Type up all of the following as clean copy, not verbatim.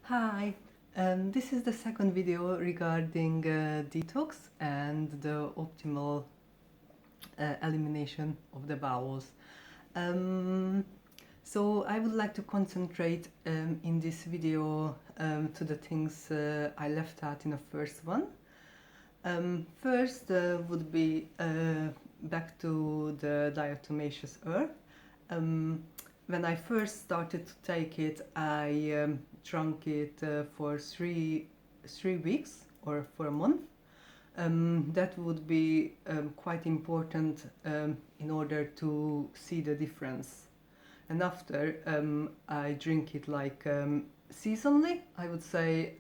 Hi, this is the second video regarding detox and the optimal elimination of the bowels. Um, so I would like to concentrate in this video to the things I left out in the first one. First would be back to the diatomaceous earth. Um, when I first started to take it, I drank it for three weeks or for a month. That would be quite important in order to see the difference. And after, I drink it like seasonally, I would say.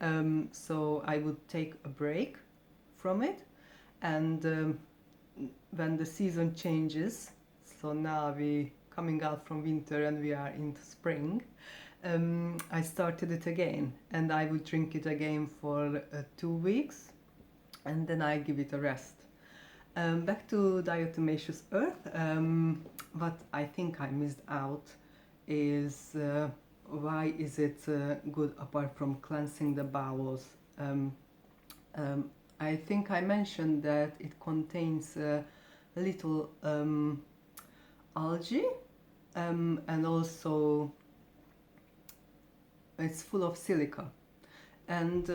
So I would take a break from it, and when the season changes, so now we coming out from winter and we are into spring, I started it again, and I would drink it again for 2 weeks, and then I give it a rest. Back to diatomaceous earth, what I think I missed out is why is it good apart from cleansing the bowels. Um, I think I mentioned that it contains little algae, and also it's full of silica. And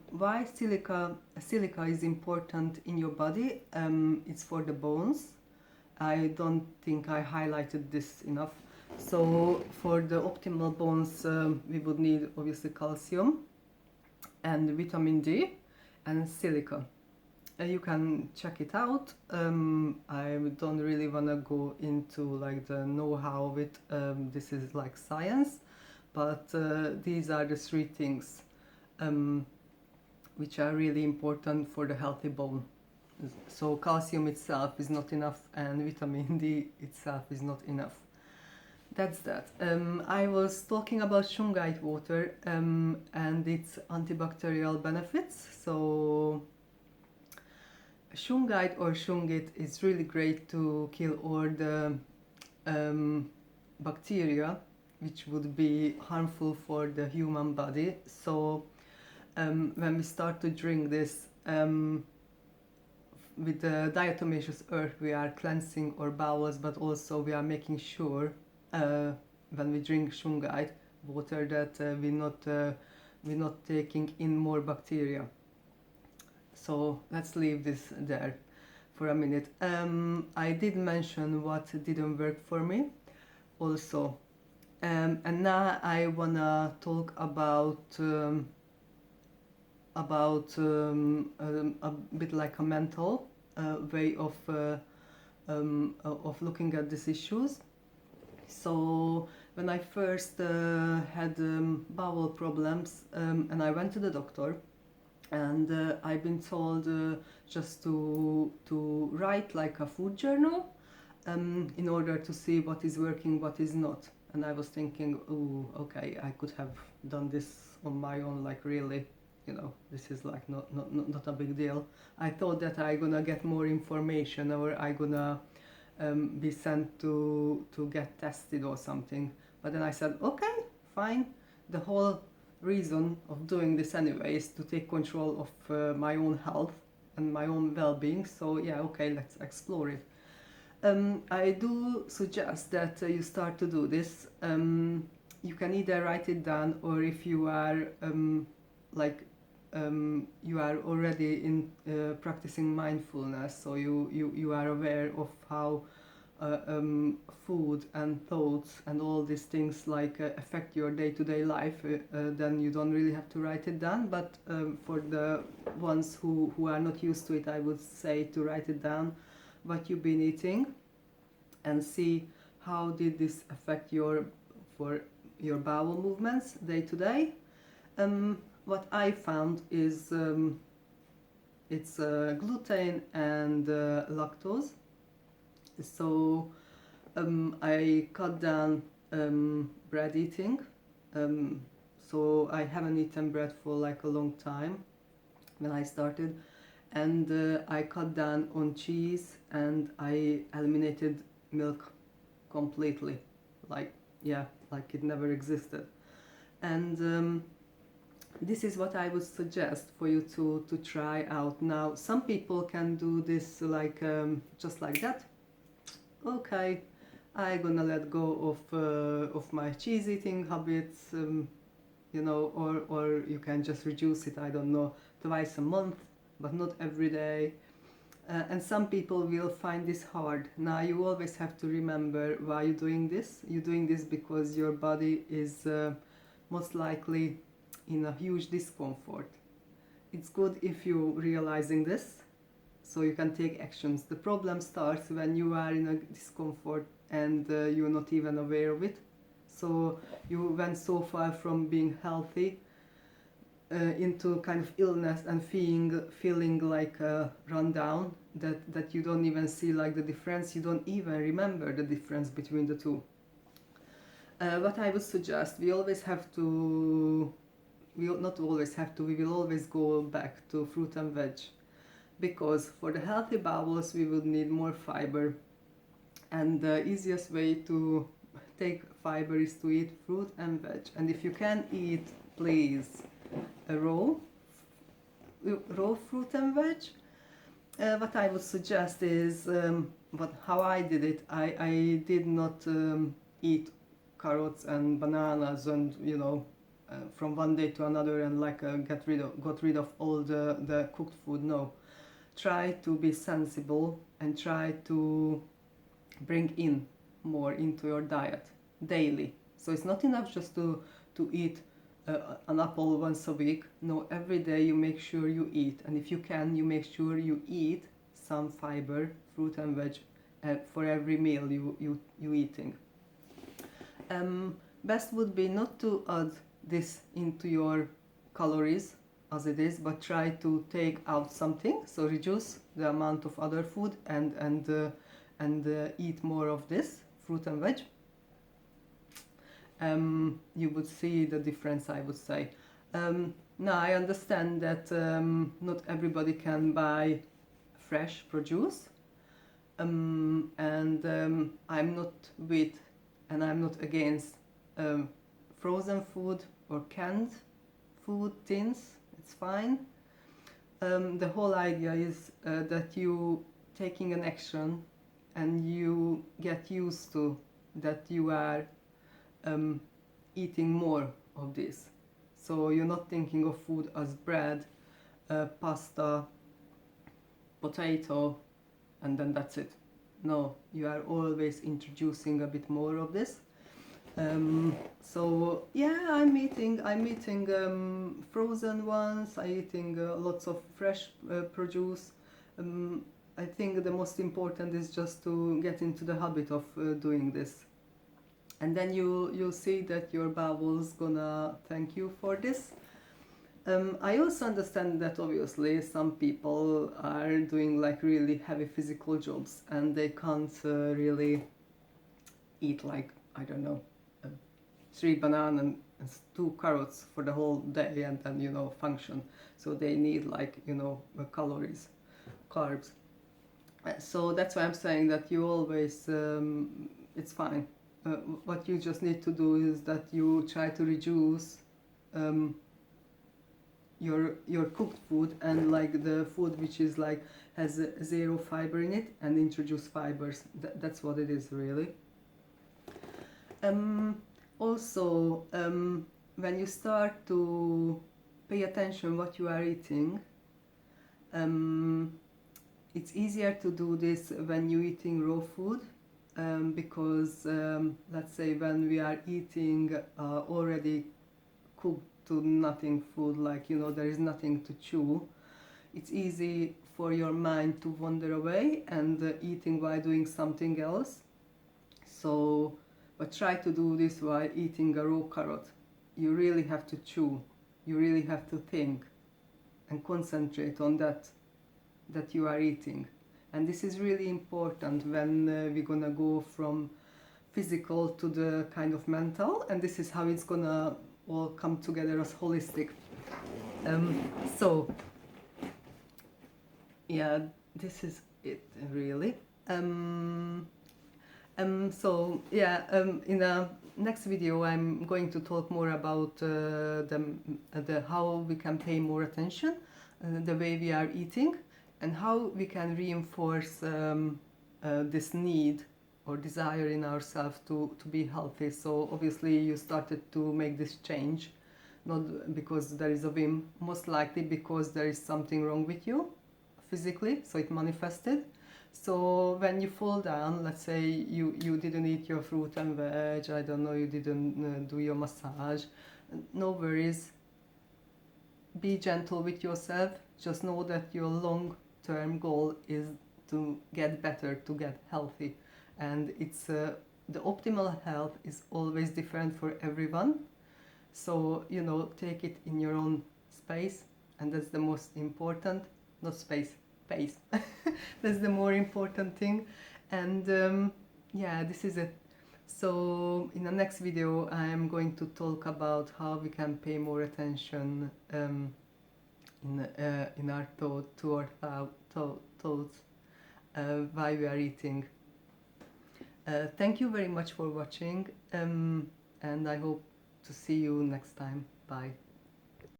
why silica is important in your body? It's for the bones. I don't think I highlighted this enough. So for the optimal bones, we would need obviously calcium and vitamin D and silica. You can check it out. I don't really want to go into like the know-how of it. This is like science, but these are the three things which are really important for the healthy bone. So calcium itself is not enough, and vitamin D itself is not enough. That's that. I was talking about shungite water and its antibacterial benefits. So shungite or shungite is really great to kill all the bacteria which would be harmful for the human body. So when we start to drink this with the diatomaceous earth, we are cleansing our bowels, but also we are making sure when we drink shungite water that we're not taking in more bacteria. So let's leave this there for a minute. I did mention what didn't work for me also. And now I wanna talk about a bit like a mental way of looking at these issues. So when I first had bowel problems, and I went to the doctor, and I've been told just to write like a food journal in order to see what is working, what is not. And I was thinking, oh, okay, I could have done this on my own, like really, this is like not a big deal. I thought that I gonna get more information, or I gonna be sent to get tested or something. But then I said, okay, fine. The whole reason of doing this anyway is to take control of my own health and my own well-being. So yeah, okay, let's explore it. I do suggest that you start to do this. You can either write it down, or if you are like you are already in practicing mindfulness, so you are aware of how food and thoughts and all these things like affect your day-to-day life, then you don't really have to write it down. But for the ones who are not used to it, I would say to write it down, what you've been eating, and see how did this affect your bowel movements day to day. What I found is it's gluten and lactose. So I cut down bread eating. So I haven't eaten bread for like a long time when I started, and I cut down on cheese, and I eliminated milk completely, like, yeah, like it never existed. And this is what I would suggest for you to try out. Now, some people can do this like just like that. Okay, I'm gonna let go of my cheese eating habits, you know, or you can just reduce it, I don't know, twice a month, but not every day. And some people will find this hard. Now, you always have to remember why you're doing this. You're doing this because your body is most likely in a huge discomfort. It's good if you're realizing this so you can take actions. The problem starts when you are in a discomfort and you're not even aware of it. So you went so far from being healthy into kind of illness and feeling like run down, that you don't even see like the difference. You don't even remember the difference between the two. What I would suggest, we always have to, we not always have to, we will always go back to fruit and veg, because for the healthy bowels we would need more fiber, and the easiest way to take fiber is to eat fruit and veg. And if you can eat, please, a raw fruit and veg. What I would suggest is how I did it. I did not eat carrots and bananas and from one day to another and like got rid of all the cooked food. No, try to be sensible and try to bring in more into your diet daily. So it's not enough just to eat an apple once a week. No, every day you make sure you eat, and if you can, you make sure you eat some fiber, fruit and veg for every meal you eating. Best would be not to add this into your calories as it is, but try to take out something. So reduce the amount of other food and eat more of this fruit and veg. You would see the difference, I would say. Now I understand that not everybody can buy fresh produce, and I'm not with and I'm not against frozen food or canned food, tins. It's fine. The whole idea is that you taking an action and you get used to that you are eating more of this. So you're not thinking of food as bread, pasta, potato, and then that's it. No, you are always introducing a bit more of this. So yeah, I'm eating frozen ones. I'm eating lots of fresh produce. I think the most important is just to get into the habit of doing this, and then you'll see that your bowels gonna thank you for this. I also understand that obviously some people are doing like really heavy physical jobs and they can't really eat like, I don't know, 3 bananas and 2 carrots for the whole day and then function. So they need like calories, carbs. So that's why I'm saying that you always it's fine. What you just need to do is that you try to reduce your cooked food and like the food which is like has 0 fiber in it, and introduce fibers. That's what it is really. Also, when you start to pay attention what you are eating, it's easier to do this when you're eating raw food, because let's say when we are eating already cooked to nothing food, like there is nothing to chew, it's easy for your mind to wander away and eating while doing something else. So but try to do this while eating a raw carrot. You really have to chew, you really have to think and concentrate on that you are eating. And this is really important when we're gonna go from physical to the kind of mental, and this is how it's gonna all come together as holistic. So yeah, this is it really. So yeah, in the next video I'm going to talk more about the how we can pay more attention, the way we are eating, and how we can reinforce this need or desire in ourselves to be healthy. So obviously you started to make this change, not because there is a whim, most likely because there is something wrong with you physically, so it manifested. So when you fall down, let's say you didn't eat your fruit and veg, I don't know, you didn't do your massage, no worries, be gentle with yourself. Just know that your long-term goal is to get better, to get healthy. And it's the optimal health is always different for everyone. So, you know, take it in your own space, and that's the most important, not space, pace. That's the more important thing. And yeah, this is it. So in the next video, I am going to talk about how we can pay more attention in our to our thoughts while we are eating. Thank you very much for watching, and I hope to see you next time. Bye.